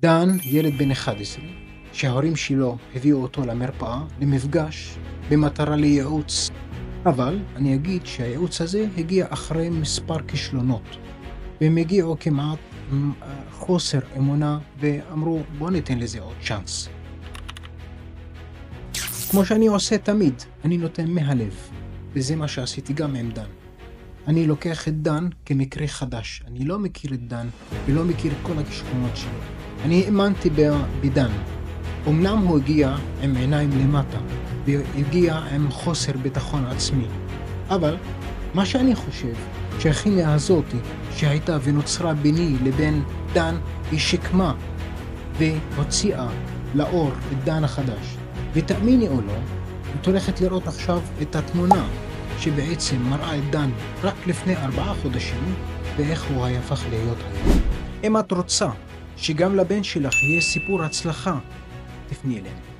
דן, ילד בן 11, שההורים שלו הביאו אותו למרפאה למפגש במטרה לייעוץ. אבל אני אגיד שהייעוץ הזה הגיע אחרי מספר כישלונות, והם הגיעו כמעט עם חוסר אמונה ואמרו בוא ניתן לזה עוד צ'אנס. כמו שאני עושה תמיד, אני נותן מהלב, וזה מה שעשיתי גם עם דן. אני לוקח את דן כמקרה חדש, אני לא מכיר את דן ולא מכיר את כל הכישלונות שלו. אני האמנתי בדן. אמנם הוא הגיע עם עיניים למטה והגיע עם חוסר ביטחון עצמי, אבל מה שאני חושב שהכימיה הזאת שהייתה ונוצרה ביני לבין דן היא שקמה והוציאה לאור את דן החדש. ותאמיני או לא, את הולכת לראות עכשיו את התמונה שבעצם מראה את דן רק לפני 4 חודשים ואיך הוא הפך להיות היום. אם את רוצה שגם לבן שלך יהיה סיפור הצלחה, תפני אלינו.